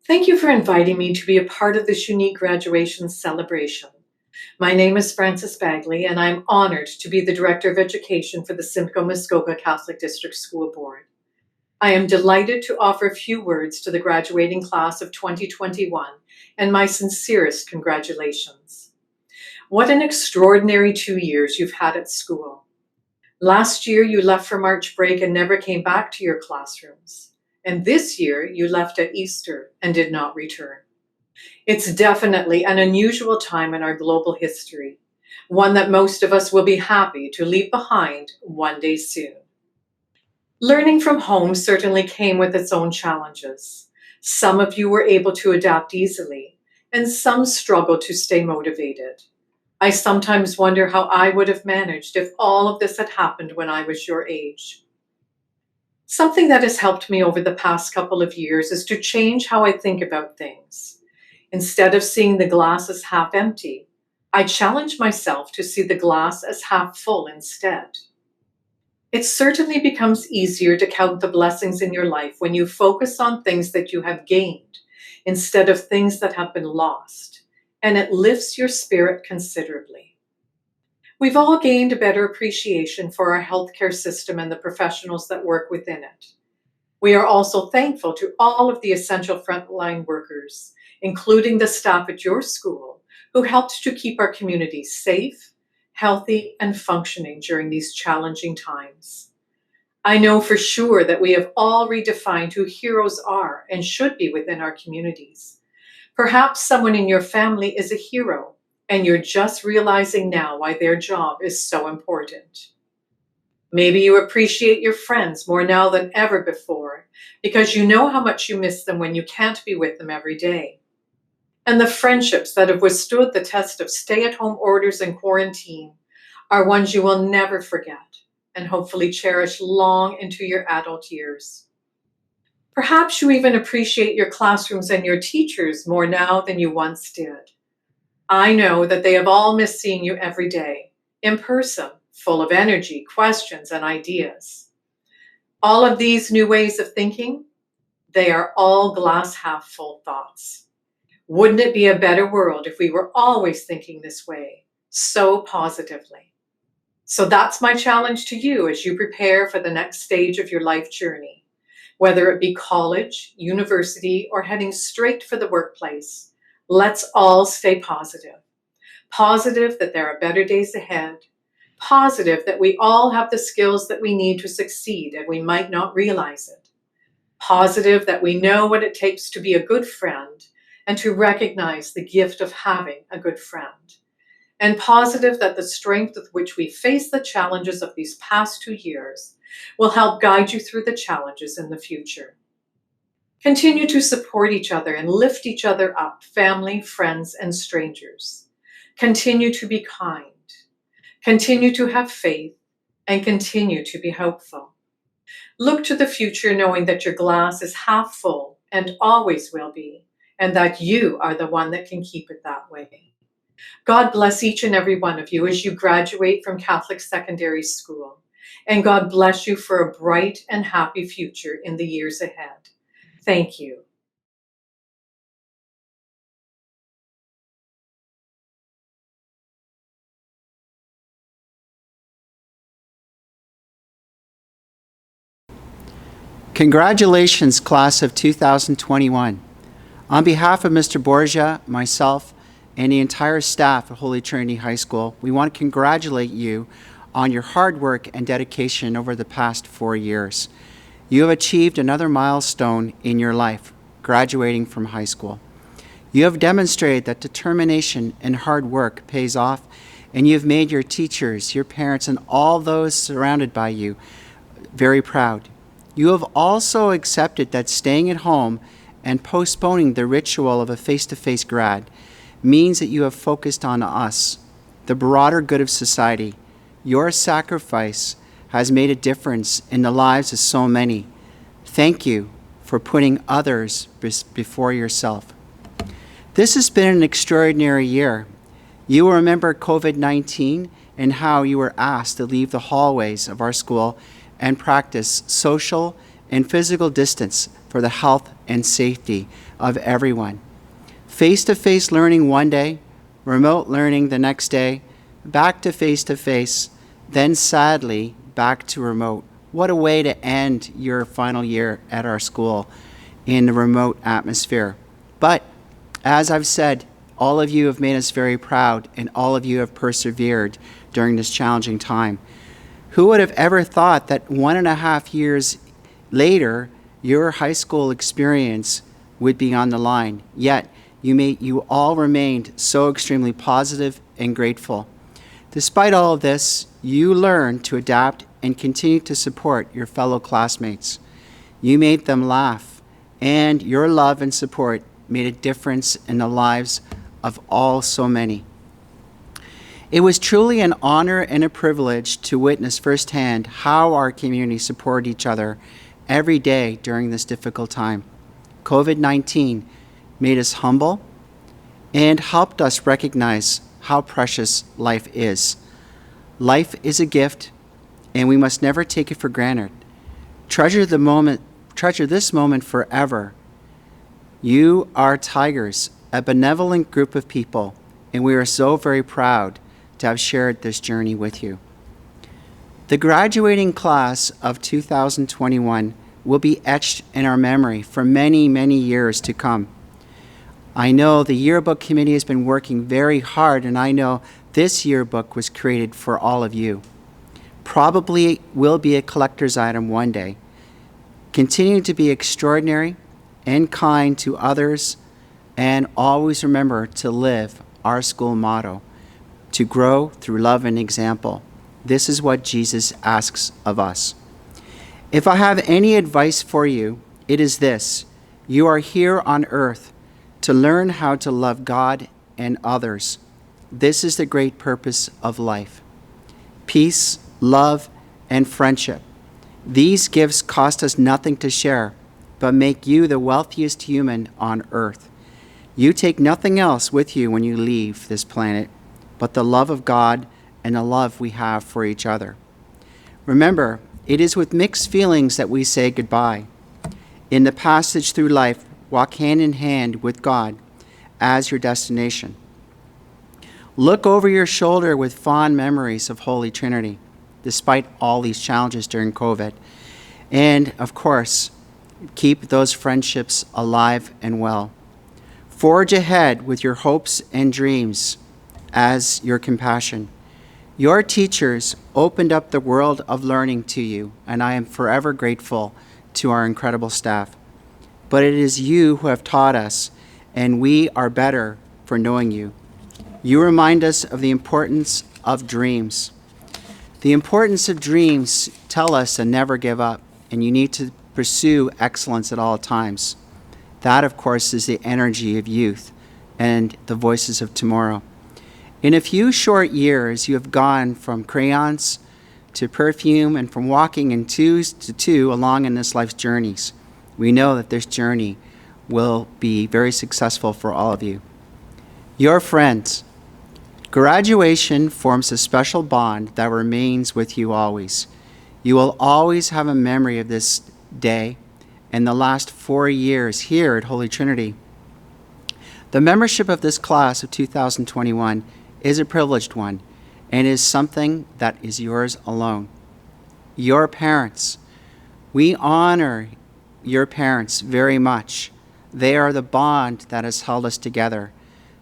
Thank you for inviting me to be a part of this unique graduation celebration. My name is Frances Bagley, and I'm honored to be the Director of Education for the Simcoe Muskoka Catholic District School Board. I am delighted to offer a few words to the graduating class of 2021 and my sincerest congratulations. What an extraordinary 2 years you've had at school. Last year, you left for March break and never came back to your classrooms. And this year, you left at Easter and did not return. It's definitely an unusual time in our global history, one that most of us will be happy to leave behind one day soon. Learning from home certainly came with its own challenges. Some of you were able to adapt easily, and some struggled to stay motivated. I sometimes wonder how I would have managed if all of this had happened when I was your age. Something that has helped me over the past couple of years is to change how I think about things. Instead of seeing the glass as half empty, I challenge myself to see the glass as half full instead. It certainly becomes easier to count the blessings in your life when you focus on things that you have gained instead of things that have been lost, and it lifts your spirit considerably. We've all gained a better appreciation for our healthcare system and the professionals that work within it. We are also thankful to all of the essential frontline workers, including the staff at your school, who helped to keep our community safe, healthy, and functioning during these challenging times. I know for sure that we have all redefined who heroes are and should be within our communities. Perhaps someone in your family is a hero, and you're just realizing now why their job is so important. Maybe you appreciate your friends more now than ever before because you know how much you miss them when you can't be with them every day. And the friendships that have withstood the test of stay-at-home orders and quarantine are ones you will never forget and hopefully cherish long into your adult years. Perhaps you even appreciate your classrooms and your teachers more now than you once did. I know that they have all missed seeing you every day, in person, full of energy, questions, and ideas. All of these new ways of thinking, they are all glass half full thoughts. Wouldn't it be a better world if we were always thinking this way, so positively? So that's my challenge to you as you prepare for the next stage of your life journey, whether it be college, university, or heading straight for the workplace. Let's all stay positive. Positive that there are better days ahead. Positive that we all have the skills that we need to succeed and we might not realize it. Positive that we know what it takes to be a good friend and to recognize the gift of having a good friend. And positive that the strength with which we face the challenges of these past 2 years will help guide you through the challenges in the future. Continue to support each other and lift each other up, family, friends, and strangers. Continue to be kind. Continue to have faith, and continue to be hopeful. Look to the future knowing that your glass is half full and always will be, and that you are the one that can keep it that way. God bless each and every one of you as you graduate from Catholic Secondary School, and God bless you for a bright and happy future in the years ahead. Thank you. Congratulations, class of 2021. On behalf of Mr. Borgia, myself, and the entire staff at Holy Trinity High School, we want to congratulate you on your hard work and dedication over the past 4 years. You have achieved another milestone in your life, graduating from high school. You have demonstrated that determination and hard work pays off, and you have made your teachers, your parents, and all those surrounded by you very proud. You have also accepted that staying at home and postponing the ritual of a face-to-face grad means that you have focused on us, the broader good of society. Your sacrifice has made a difference in the lives of so many. Thank you for putting others before yourself. This has been an extraordinary year. You will remember COVID-19 and how you were asked to leave the hallways of our school and practice social and physical distance for the health and safety of everyone. Face-to-face learning one day, remote learning the next day, back to face-to-face, then sadly back to remote. What a way to end your final year at our school in a remote atmosphere. But as I've said, all of you have made us very proud, and all of you have persevered during this challenging time. Who would have ever thought that 1.5 years later, your high school experience would be on the line? Yet, you all remained so extremely positive and grateful. Despite all of this, you learned to adapt and continue to support your fellow classmates. You made them laugh, and your love and support made a difference in the lives of all so many. It was truly an honor and a privilege to witness firsthand how our community supported each other every day during this difficult time. COVID-19 made us humble and helped us recognize how precious life is. Life is a gift, and we must never take it for granted. Treasure this moment forever. You are Tigers, a benevolent group of people, and we are so very proud to have shared this journey with you. The graduating class of 2021 will be etched in our memory for many, many years to come. I know the yearbook committee has been working very hard, and I know this yearbook was created for all of you. Probably will be a collector's item one day. Continue to be extraordinary and kind to others, and always remember to live our school motto, to grow through love and example. This is what Jesus asks of us. If I have any advice for you, it is this: you are here on earth to learn how to love God and others. This is the great purpose of life. Peace, love, and friendship. These gifts cost us nothing to share, but make you the wealthiest human on earth. You take nothing else with you when you leave this planet, but the love of God and the love we have for each other. Remember, it is with mixed feelings that we say goodbye. In the passage through life, walk hand in hand with God as your destination. Look over your shoulder with fond memories of Holy Trinity, despite all these challenges during COVID. And, of course, keep those friendships alive and well. Forge ahead with your hopes and dreams as your compassion. Your teachers opened up the world of learning to you, and I am forever grateful to our incredible staff. But it is you who have taught us, and we are better for knowing you. You remind us of the importance of dreams. The importance of dreams tell us to never give up, and you need to pursue excellence at all times. That, of course, is the energy of youth and the voices of tomorrow. In a few short years, you have gone from crayons to perfume and from walking in twos to two along in this life's journeys. We know that this journey will be very successful for all of you. Your friends. Graduation forms a special bond that remains with you always. You will always have a memory of this day and the last 4 years here at Holy Trinity. The membership of this class of 2021 is a privileged one and is something that is yours alone. Your parents. We honor your parents very much. They are the bond that has held us together.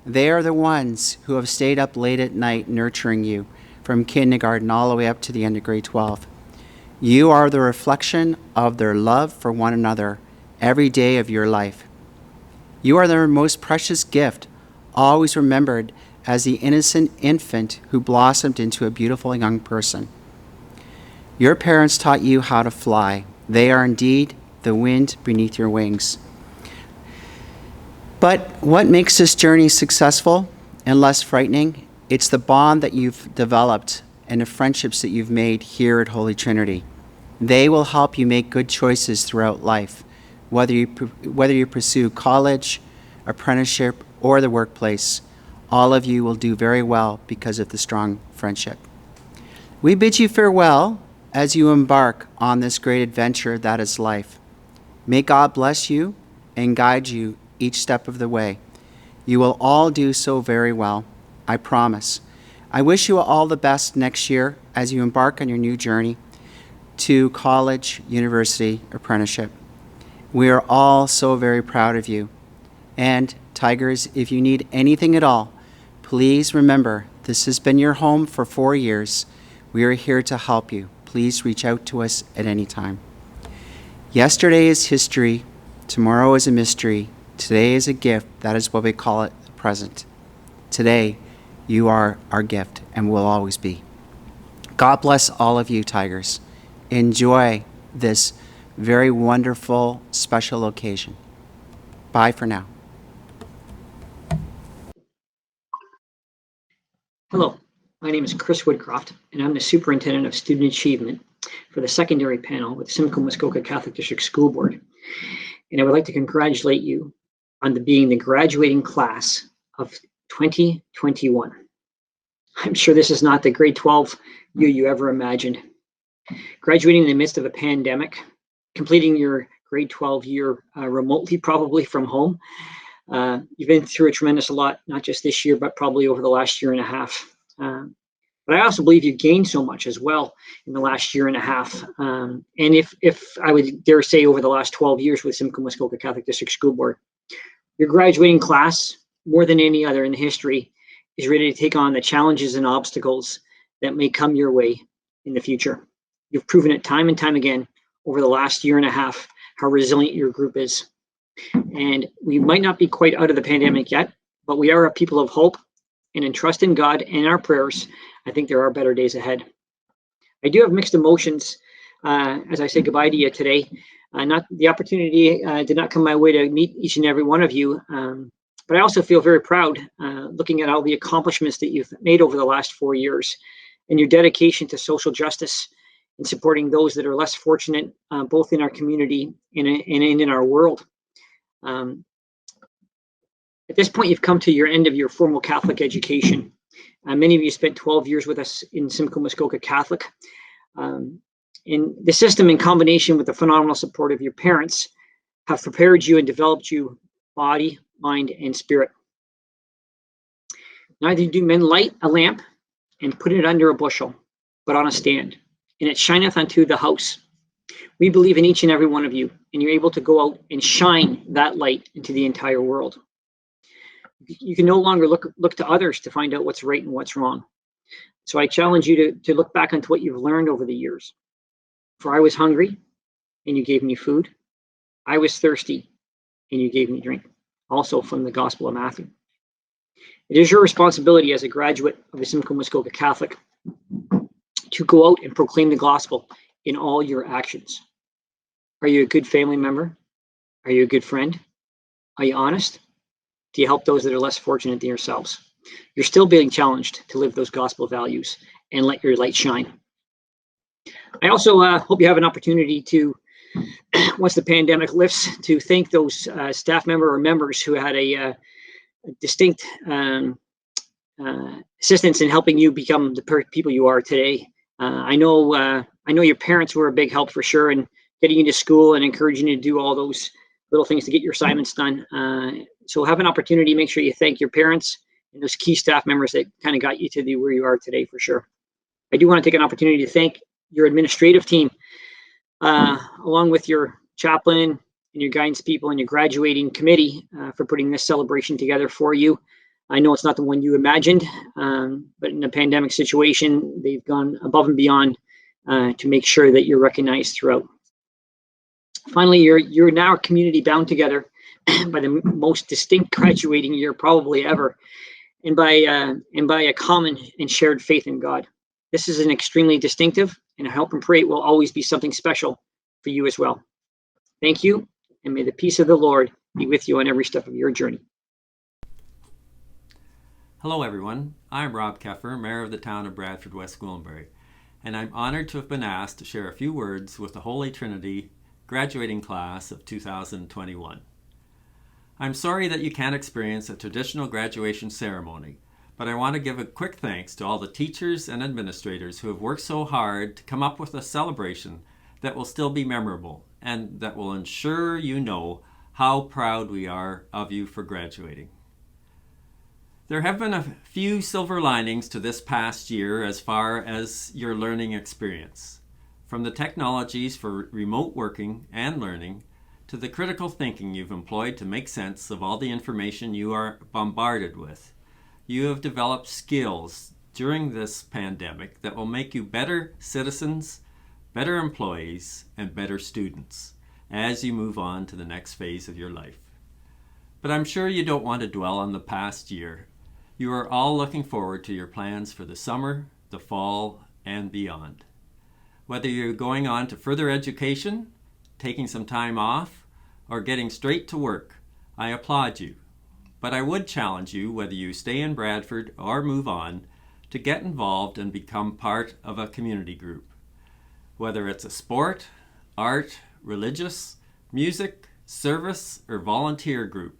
They are the ones who have stayed up late at night nurturing you from kindergarten all the way up to the end of grade 12. You are the reflection of their love for one another every day of your life. You are their most precious gift, always remembered as the innocent infant who blossomed into a beautiful young person. Your parents taught you how to fly. They are indeed the wind beneath your wings. But what makes this journey successful and less frightening? It's the bond that you've developed and the friendships that you've made here at Holy Trinity. They will help you make good choices throughout life, whether you pursue college, apprenticeship, or the workplace. All of you will do very well because of the strong friendship. We bid you farewell as you embark on this great adventure that is life. May God bless you and guide you each step of the way. You will all do so very well, I promise. I wish you all the best next year as you embark on your new journey to college, university, apprenticeship. We are all so very proud of you. And Tigers, if you need anything at all, please remember this has been your home for 4 years. We are here to help you. Please reach out to us at any time. Yesterday is history. Tomorrow is a mystery. Today is a gift. That is what we call it, the present. Today, you are our gift and will always be. God bless all of you, Tigers. Enjoy this very wonderful, special occasion. Bye for now. Hello, my name is Chris Woodcroft, and I'm the Superintendent of Student Achievement for the secondary panel with Simcoe Muskoka Catholic District School Board. And I would like to congratulate you on being the graduating class of 2021. I'm sure this is not the grade 12 you ever imagined. Graduating in the midst of a pandemic, completing your grade 12 year remotely, probably from home. You've been through a tremendous lot, not just this year, but probably over the last year and a half. But I also believe you've gained so much as well in the last year and a half. And if I would dare say over the last 12 years with Simcoe Muskoka Catholic District School Board, your graduating class, more than any other in history, is ready to take on the challenges and obstacles that may come your way in the future. You've proven it time and time again over the last year and a half how resilient your group is. And we might not be quite out of the pandemic yet, but we are a people of hope, and in trust in God and our prayers, I think there are better days ahead. I do have mixed emotions as I say goodbye to you today. Not the opportunity did not come my way to meet each and every one of you, but I also feel very proud looking at all the accomplishments that you've made over the last 4 years and your dedication to social justice and supporting those that are less fortunate, both in our community and in our world. At this point, you've come to your end of your formal Catholic education. Many of you spent 12 years with us in Simcoe Muskoka Catholic. And the system, in combination with the phenomenal support of your parents, have prepared you and developed you body, mind, and spirit. Neither do men light a lamp and put it under a bushel, but on a stand, and it shineth unto the house. We believe in each and every one of you, and you're able to go out and shine that light into the entire world. You can no longer look to others to find out what's right and what's wrong. So I challenge you to look back onto what you've learned over the years. For I was hungry, and you gave me food. I was thirsty, and you gave me drink. Also from the Gospel of Matthew. It is your responsibility as a graduate of the Simcoe Muskoka Catholic to go out and proclaim the gospel in all your actions. Are you a good family member? Are you a good friend? Are you honest? Do you help those that are less fortunate than yourselves? You're still being challenged to live those gospel values and let your light shine. I also hope you have an opportunity to, once the pandemic lifts, to thank those staff member or members who had a distinct assistance in helping you become the people you are today. I know your parents were a big help for sure in getting you to school and encouraging you to do all those little things to get your assignments done. So have an opportunity, make sure you thank your parents and those key staff members that kind of got you to where you are today for sure. I do want to take an opportunity to thank your administrative team, along with your chaplain and your guidance people and your graduating committee for putting this celebration together for you. I know it's not the one you imagined, but in a pandemic situation, they've gone above and beyond to make sure that you're recognized throughout. Finally, you're now a community bound together by the most distinct graduating year probably ever, and by a common and shared faith in God. This is an extremely distinctive, and I hope and pray it will always be something special for you as well. Thank you, and may the peace of the Lord be with you on every step of your journey. Hello everyone, I'm Rob Keffer, Mayor of the town of Bradford, West Gwillimbury, and I'm honored to have been asked to share a few words with the Holy Trinity graduating class of 2021. I'm sorry that you can't experience a traditional graduation ceremony, but I want to give a quick thanks to all the teachers and administrators who have worked so hard to come up with a celebration that will still be memorable and that will ensure you know how proud we are of you for graduating. There have been a few silver linings to this past year as far as your learning experience. From the technologies for remote working and learning to the critical thinking you've employed to make sense of all the information you are bombarded with, you have developed skills during this pandemic that will make you better citizens, better employees, and better students as you move on to the next phase of your life. But I'm sure you don't want to dwell on the past year. You are all looking forward to your plans for the summer, the fall, and beyond. Whether you're going on to further education, taking some time off, or getting straight to work, I applaud you. But I would challenge you, whether you stay in Bradford or move on, to get involved and become part of a community group. Whether it's a sport, art, religious, music, service, or volunteer group,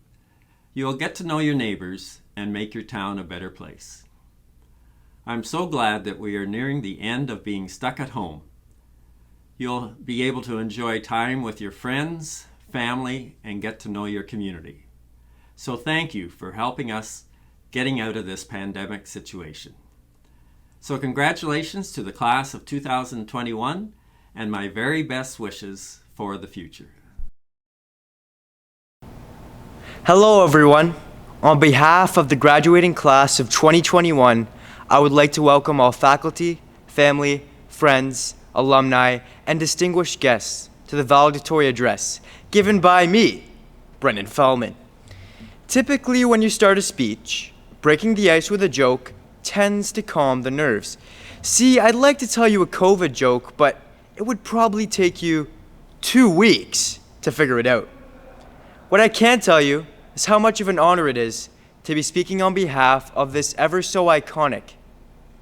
you'll get to know your neighbors and make your town a better place. I'm so glad that we are nearing the end of being stuck at home. You'll be able to enjoy time with your friends, family, and get to know your community. So thank you for helping us getting out of this pandemic situation. So congratulations to the class of 2021 and my very best wishes for the future. Hello everyone. On behalf of the graduating class of 2021, I would like to welcome all faculty, family, friends, alumni, and distinguished guests to the valedictory address given by me, Brendan Fellman. Typically, when you start a speech, breaking the ice with a joke tends to calm the nerves. See, I'd like to tell you a COVID joke, but it would probably take you 2 weeks to figure it out. What I can tell you is how much of an honor it is to be speaking on behalf of this ever so iconic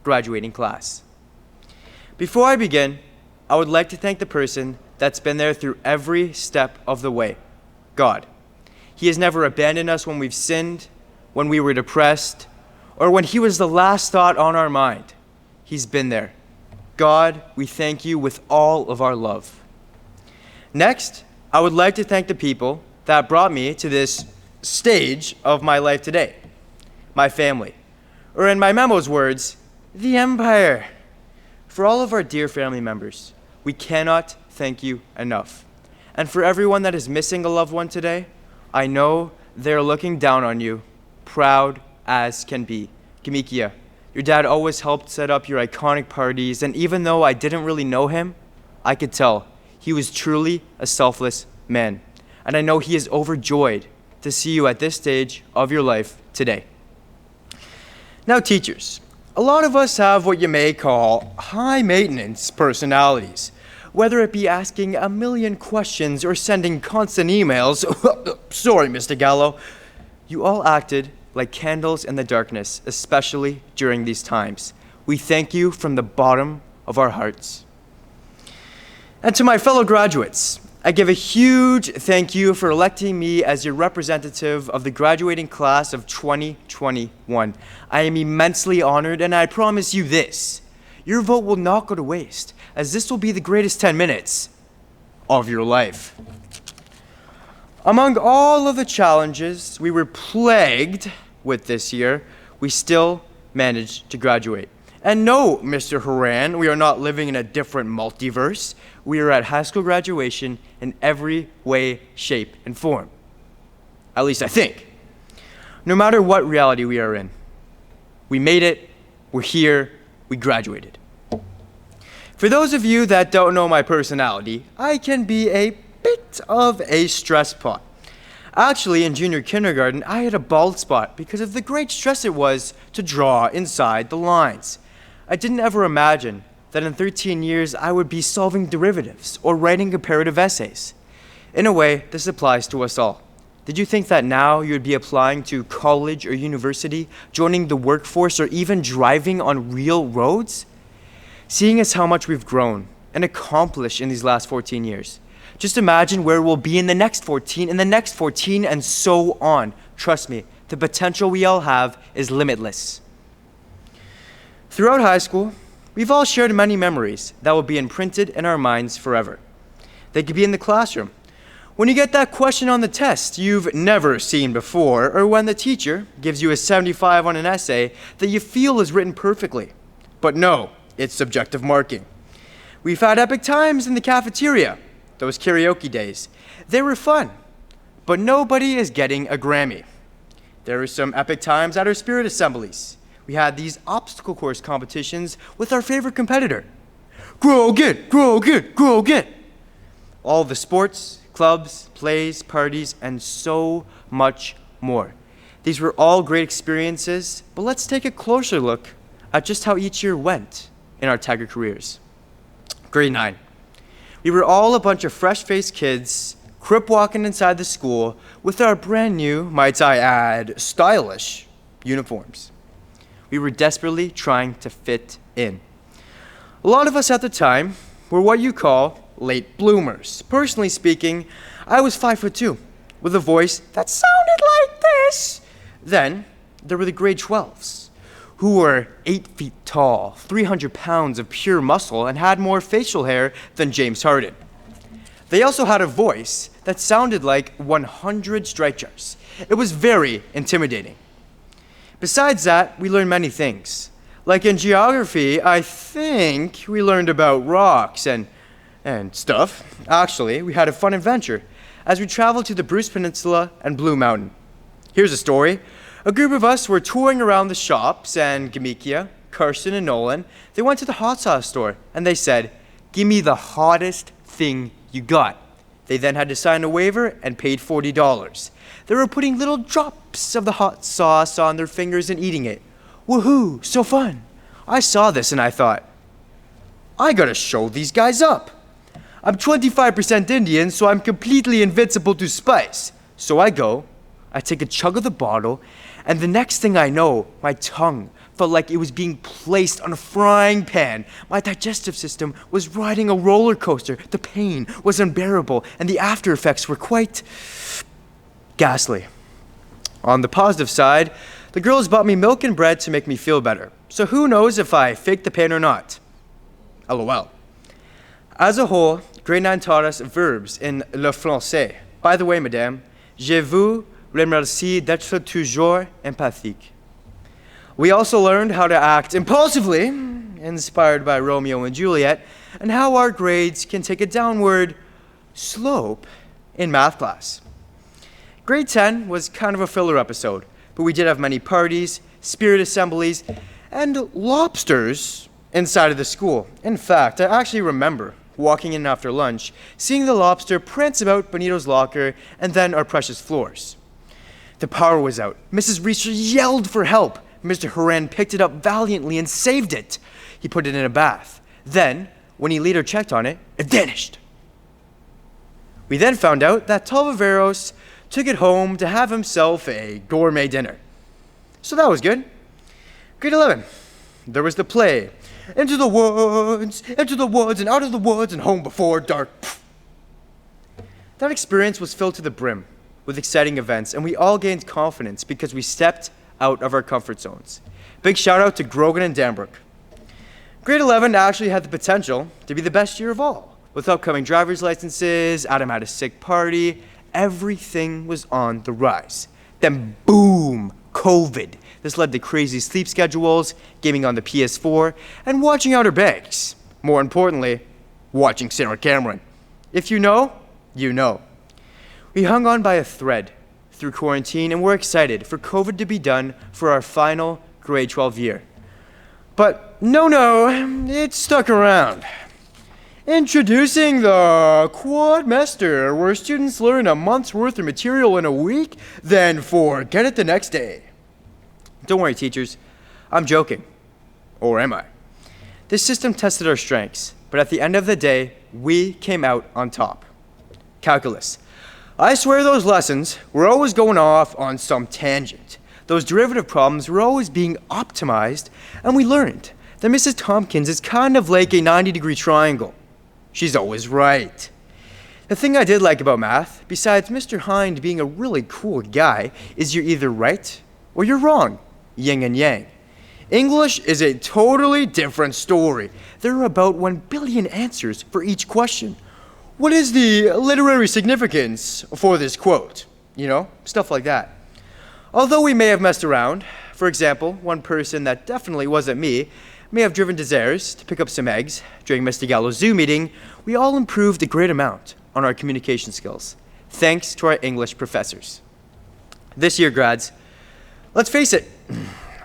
graduating class. Before I begin, I would like to thank the person that's been there through every step of the way, God. He has never abandoned us when we've sinned, when we were depressed, or when He was the last thought on our mind. He's been there. God, we thank you with all of our love. Next, I would like to thank the people that brought me to this stage of my life today. My family, or in my memo's words, the Empire. For all of our dear family members, we cannot thank you enough. And for everyone that is missing a loved one today, I know they're looking down on you, proud as can be. Kamikia, your dad always helped set up your iconic parties, and even though I didn't really know him, I could tell he was truly a selfless man. And I know he is overjoyed to see you at this stage of your life today. Now, teachers, a lot of us have what you may call high-maintenance personalities, whether it be asking a million questions or sending constant emails. Sorry, Mr. Gallo. You all acted like candles in the darkness, especially during these times. We thank you from the bottom of our hearts. And to my fellow graduates, I give a huge thank you for electing me as your representative of the graduating class of 2021. I am immensely honored, and I promise you this: your vote will not go to waste, as this will be the greatest 10 minutes of your life. Among all of the challenges we were plagued with this year, we still managed to graduate. And no, Mr. Haran, we are not living in a different multiverse. We are at high school graduation in every way, shape, and form. At least I think. No matter what reality we are in, we made it, we're here, we graduated. For those of you that don't know my personality, I can be a bit of a stress pot. Actually, in junior kindergarten, I had a bald spot because of the great stress it was to draw inside the lines. I didn't ever imagine that in 13 years I would be solving derivatives or writing comparative essays. In a way, this applies to us all. Did you think that now you would be applying to college or university, joining the workforce, or even driving on real roads? Seeing as how much we've grown and accomplished in these last 14 years, just imagine where we'll be in the next 14, in the next 14, and so on. Trust me, the potential we all have is limitless. Throughout high school, we've all shared many memories that will be imprinted in our minds forever. They could be in the classroom, when you get that question on the test you've never seen before, or when the teacher gives you a 75 on an essay that you feel is written perfectly. But no, it's subjective marking. We've had epic times in the cafeteria, those karaoke days. They were fun, but nobody is getting a Grammy. There were some epic times at our spirit assemblies. We had these obstacle course competitions with our favorite competitor. Grow again, grow again, grow again. All the sports, clubs, plays, parties, and so much more. These were all great experiences, but let's take a closer look at just how each year went in our Tiger careers. Grade 9. We were all a bunch of fresh-faced kids, crip walking inside the school with our brand new, might I add, stylish uniforms. We were desperately trying to fit in. A lot of us at the time were what you call late bloomers. Personally speaking, I was 5'2", with a voice that sounded like this. Then there were the grade 12s, who were 8 feet tall, 300 pounds of pure muscle, and had more facial hair than James Harden. They also had a voice that sounded like 100 strikers. It was very intimidating. Besides that, we learned many things. Like in geography, I think we learned about rocks and stuff. Actually, we had a fun adventure as we traveled to the Bruce Peninsula and Blue Mountain. Here's a story. A group of us were touring around the shops, and Gamikia, Carson, and Nolan, they went to the hot sauce store, and they said, "Give me the hottest thing you got." They then had to sign a waiver and paid $40. They were putting little drops of the hot sauce on their fingers and eating it. Woohoo, so fun. I saw this and I thought, I gotta show these guys up. I'm 25% Indian, so I'm completely invincible to spice. So I take a chug of the bottle, and the next thing I know, my tongue felt like it was being placed on a frying pan. My digestive system was riding a roller coaster. The pain was unbearable, and the after effects were quite ghastly. On the positive side, the girls bought me milk and bread to make me feel better. So who knows if I faked the pain or not? LOL. As a whole, grade 9 taught us verbs in le français. By the way, madame, je vous remercie d'être toujours empathique. We also learned how to act impulsively, inspired by Romeo and Juliet, and how our grades can take a downward slope in math class. Grade 10 was kind of a filler episode, but we did have many parties, spirit assemblies, and lobsters inside of the school. In fact, I actually remember walking in after lunch, seeing the lobster prance about Benito's locker and then our precious floors. The power was out. Mrs. Reacher yelled for help. Mr. Horan picked it up valiantly and saved it. He put it in a bath. Then, when he later checked on it, it vanished. We then found out that Talvaveros took it home to have himself a gourmet dinner. So that was good. Grade 11. There was the play. Into the woods, and out of the woods, and home before dark. That experience was filled to the brim with exciting events, and we all gained confidence because we stepped out of our comfort zones. Big shout out to Grogan and Danbrook. Grade 11 actually had the potential to be the best year of all. With upcoming driver's licenses, Adam had a sick party, everything was on the rise. Then boom, COVID. This led to crazy sleep schedules, gaming on the PS4, and watching Outer Banks. More importantly, watching Sarah Cameron. If you know, you know. We hung on by a thread through quarantine, and we're excited for COVID to be done for our final grade 12 year. But no, it stuck around. Introducing the Quadmaster, where students learn a month's worth of material in a week, then forget it the next day. Don't worry, teachers. I'm joking. Or am I? This system tested our strengths, but at the end of the day, we came out on top. Calculus. I swear those lessons were always going off on some tangent. Those derivative problems were always being optimized, and we learned that Mrs. Tompkins is kind of like a 90-degree triangle. She's always right. The thing I did like about math, besides Mr. Hind being a really cool guy, is you're either right or you're wrong. Yin and yang. English is a totally different story. There are about 1 billion answers for each question. What is the literary significance for this quote? You know, stuff like that. Although we may have messed around, for example, one person that definitely wasn't me may have driven to Zares to pick up some eggs during Mr. Gallo's Zoo meeting, we all improved a great amount on our communication skills, thanks to our English professors. This year, grads, let's face it,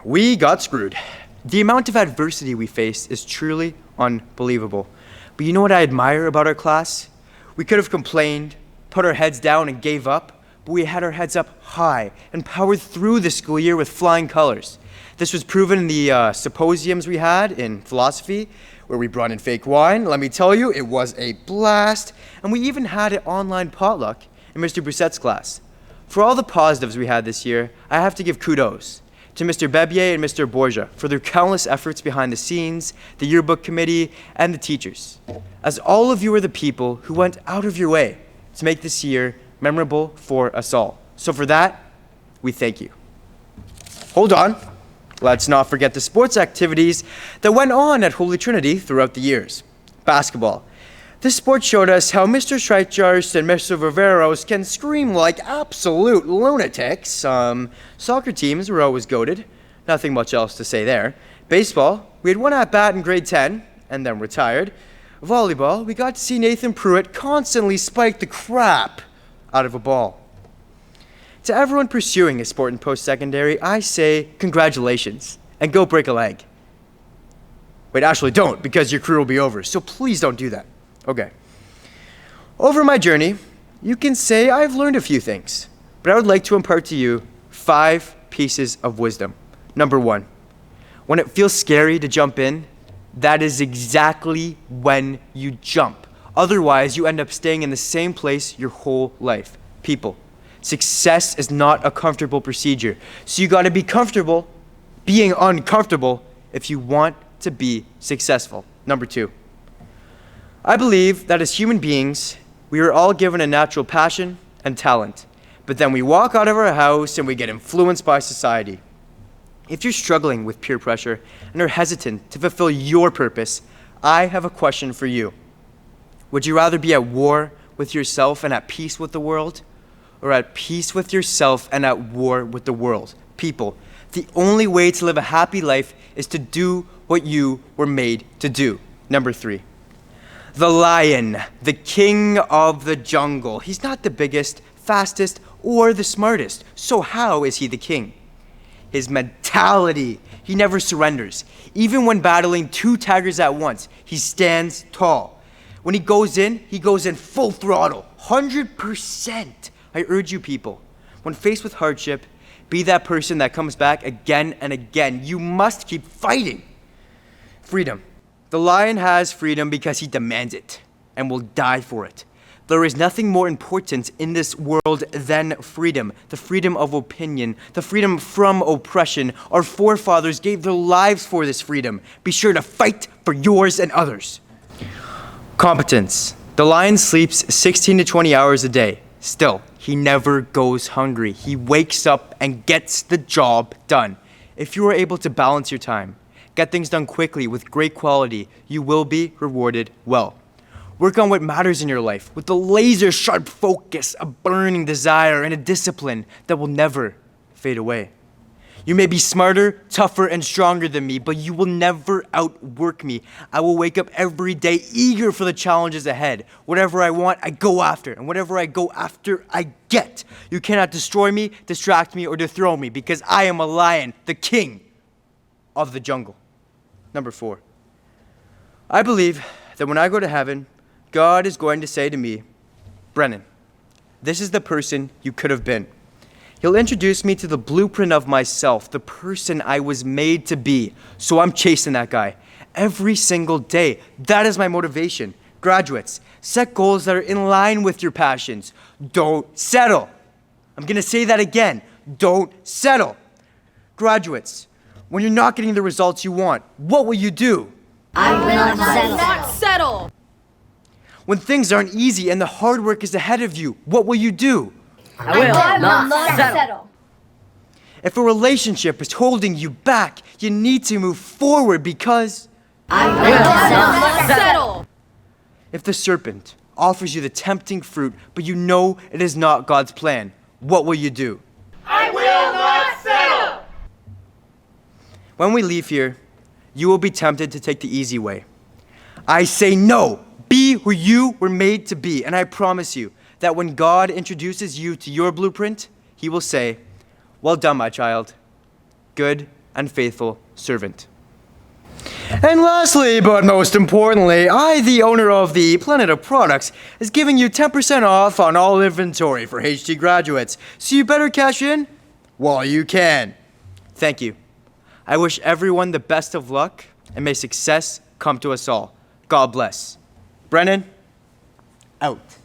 we got screwed. The amount of adversity we faced is truly unbelievable. But you know what I admire about our class? We could have complained, put our heads down and gave up, but we had our heads up high and powered through the school year with flying colors. This was proven in the symposiums we had in philosophy, where we brought in fake wine. Let me tell you, it was a blast. And we even had an online potluck in Mr. Broussette's class. For all the positives we had this year, I have to give kudos to Mr. Bebier and Mr. Borgia for their countless efforts behind the scenes, the yearbook committee, and the teachers, as all of you are the people who went out of your way to make this year memorable for us all. So for that, we thank you. Hold on. Let's not forget the sports activities that went on at Holy Trinity throughout the years. Basketball. This sport showed us how Mr. Schreichers and Mr. Viveros can scream like absolute lunatics. Soccer teams were always goated. Nothing much else to say there. Baseball, we had one at bat in grade 10 and then retired. Volleyball, we got to see Nathan Pruitt constantly spike the crap out of a ball. To everyone pursuing a sport in post-secondary, I say congratulations and go break a leg. Wait, actually don't, because your career will be over, so please don't do that. Okay. Over my journey, you can say I've learned a few things, but I would like to impart to you 5 pieces of wisdom. Number 1, when it feels scary to jump in, that is exactly when you jump. Otherwise, you end up staying in the same place your whole life. People, success is not a comfortable procedure, so you gotta be comfortable being uncomfortable if you want to be successful. Number 2, I believe that as human beings, we are all given a natural passion and talent, but then we walk out of our house and we get influenced by society. If you're struggling with peer pressure and are hesitant to fulfill your purpose, I have a question for you. Would you rather be at war with yourself and at peace with the world, or at peace with yourself and at war with the world? People, the only way to live a happy life is to do what you were made to do. Number 3, the lion, the king of the jungle. He's not the biggest, fastest, or the smartest. So how is he the king? His mentality. He never surrenders. Even when battling 2 tigers at once, he stands tall. When he goes in full throttle, 100%. I urge you people, when faced with hardship, be that person that comes back again and again. You must keep fighting. Freedom. The lion has freedom because he demands it and will die for it. There is nothing more important in this world than freedom, the freedom of opinion, the freedom from oppression. Our forefathers gave their lives for this freedom. Be sure to fight for yours and others. Competence. The lion sleeps 16 to 20 hours a day. Still, he never goes hungry. He wakes up and gets the job done. If you are able to balance your time, get things done quickly with great quality, you will be rewarded well. Work on what matters in your life with a laser sharp focus, a burning desire, and a discipline that will never fade away. You may be smarter, tougher, and stronger than me, but you will never outwork me. I will wake up every day eager for the challenges ahead. Whatever I want, I go after, and whatever I go after, I get. You cannot destroy me, distract me, or dethrone me, because I am a lion, the king of the jungle. Number 4, I believe that when I go to heaven, God is going to say to me, Brennan, this is the person you could have been. He'll introduce me to the blueprint of myself, the person I was made to be. So I'm chasing that guy every single day. That is my motivation. Graduates, set goals that are in line with your passions. Don't settle. I'm going to say that again. Don't settle. Graduates, when you're not getting the results you want, what will you do? I will not settle. When things aren't easy and the hard work is ahead of you, what will you do? I will not settle. If a relationship is holding you back, you need to move forward because I will not settle. if the serpent offers you the tempting fruit, but you know it is not God's plan, what will you do? I will not settle. When we leave here, you will be tempted to take the easy way. I say no. Be who you were made to be, and I promise you that when God introduces you to your blueprint, He will say, "Well done, my child, good and faithful servant." And lastly, but most importantly, I, the owner of the Planet of Products, is giving you 10% off on all inventory for HT graduates, so you better cash in while you can. Thank you. I wish everyone the best of luck, and may success come to us all. God bless. Brennan, out.